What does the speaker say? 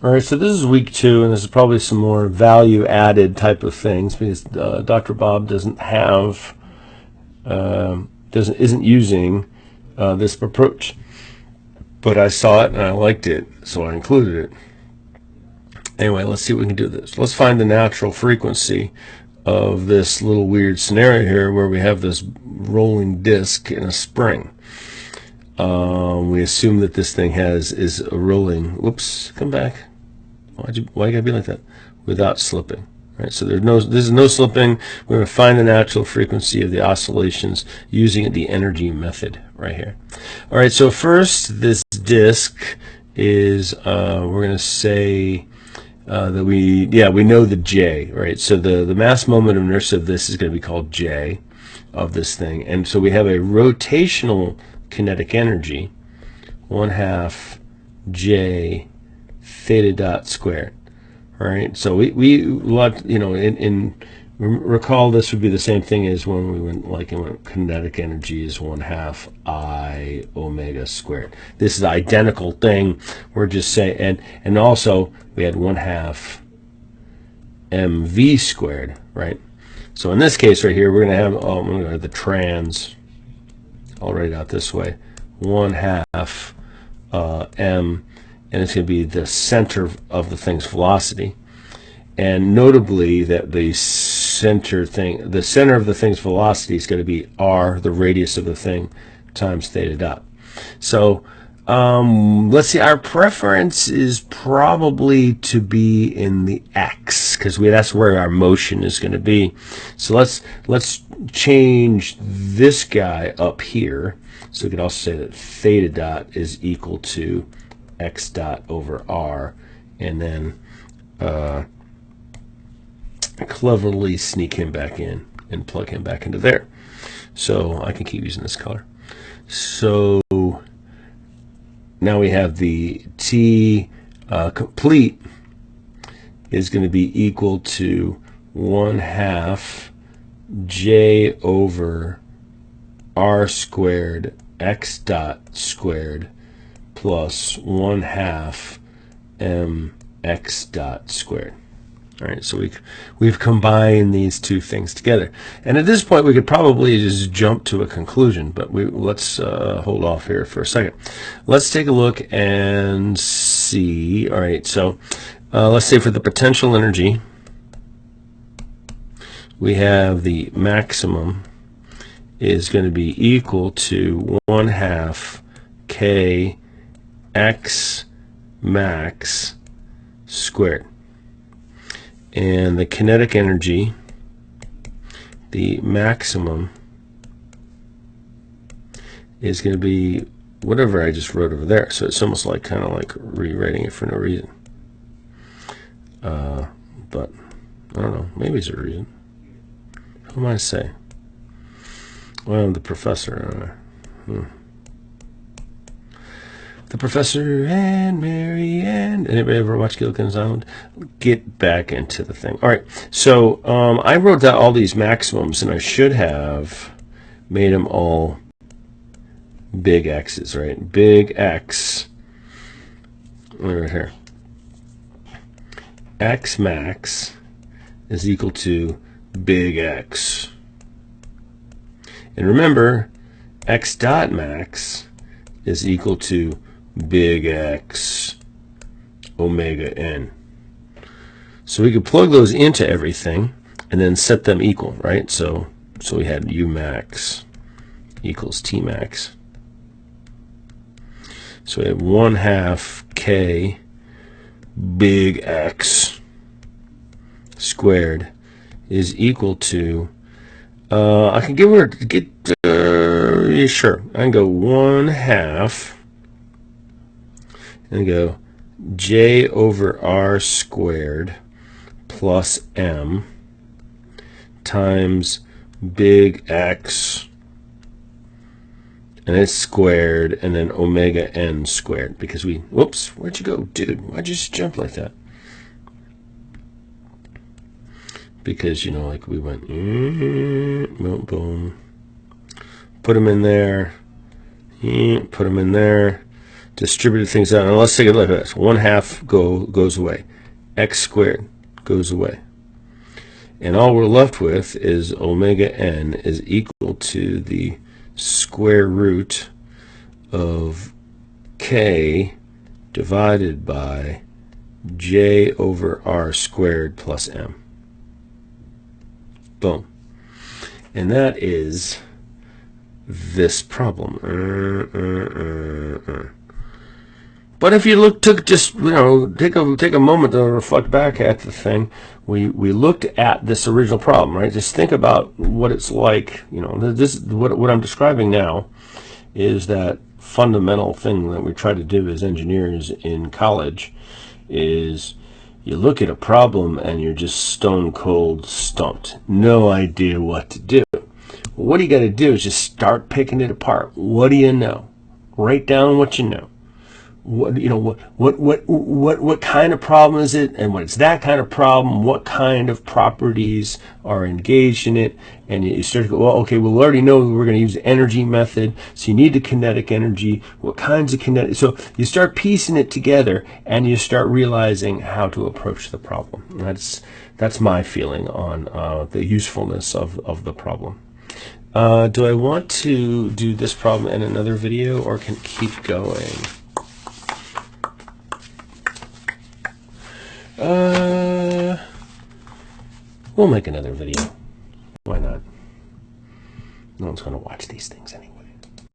All right, so this is week 2, and this is probably some more value-added type of things because Dr. Bob doesn't have, isn't using this approach. But I saw it and I liked it, so I included it. Anyway, let's see what we can do with this. Let's find the natural frequency of this little weird scenario here where we have this rolling disc in a spring. We assume that this thing is a rolling. Whoops, come back. Why you gotta be like that? Without slipping, right? So this is no slipping. We're gonna find the natural frequency of the oscillations using the energy method right here. All right. So first, this disk is we're gonna say that we know the J, right? So the mass moment of inertia of this is going to be called J of this thing, and so we have a rotational kinetic energy 1/2 J theta dot squared. All right, so we recall this would be the same thing as when we went kinetic energy is 1/2 I omega squared. This is the identical thing. We're just saying, and also we had 1/2 mv squared, right? So in this case right here, we're going to have I'm going to have the trans. I'll write it out this way: 1/2 m, and it's going to be the center of the thing's velocity. And notably that the center of the thing's velocity is going to be r, the radius of the thing, times theta dot. So let's see, our preference is probably to be in the x, because that's where our motion is going to be. So let's change this guy up here. So we could also say that theta dot is equal to x dot over r, and then cleverly sneak him back in and plug him back into there. So I can keep using this color. So now we have the T complete is going to be equal to 1/2 J over r squared x dot squared plus 1/2 m x dot squared. All right, so we've combined these two things together, and at this point we could probably just jump to a conclusion, but let's hold off here for a second. Let's take a look and see. All right, so let's say for the potential energy, we have the maximum is going to be equal to 1/2 k x max squared. And the kinetic energy, the maximum, is going to be whatever I just wrote over there. So it's almost like kind of like rewriting it for no reason. But I don't know. Maybe it's a reason. Who am I to say? Well, I'm the professor. The Professor and Mary Ann. Anybody ever watch Gilligan's Island? Get back into the thing. All right. So I wrote down all these maximums, and I should have made them all big X's, right? Big X. Right here. X max is equal to big X. And remember, X dot max is equal to big X omega n. So we could plug those into everything and then set them equal, right? So we had U max equals T max. So we have 1/2 K big X squared is equal to I can sure, I can go 1/2 and go J over R squared plus M times big X, and it's squared, and then omega n squared, because whoops, where'd you go, dude? Why'd you just jump like that? Because, like we went, boom, boom, put them in there, put them in there, distributed things out. Now let's take a look at this. 1/2 goes away. X squared goes away. And all we're left with is omega n is equal to the square root of k divided by j over r squared plus m. Boom. And that is this problem. But if you take a moment to reflect back at the thing, we looked at this original problem, right? Just think about what it's like. This what I'm describing now is that fundamental thing that we try to do as engineers in college is you look at a problem and you're just stone cold stumped, no idea what to do. What you got to do is just start picking it apart. What do you know? Write down what you know. What kind of problem is it, and when it's that kind of problem, what kind of properties are engaged in it? And you start to go, well, okay, we already know we're going to use the energy method, so you need the kinetic energy. What kinds of kinetic? So you start piecing it together, and you start realizing how to approach the problem. That's my feeling on the usefulness of the problem. Do I want to do this problem in another video, or can keep going? We'll make another video. Why not? No one's going to watch these things anyway.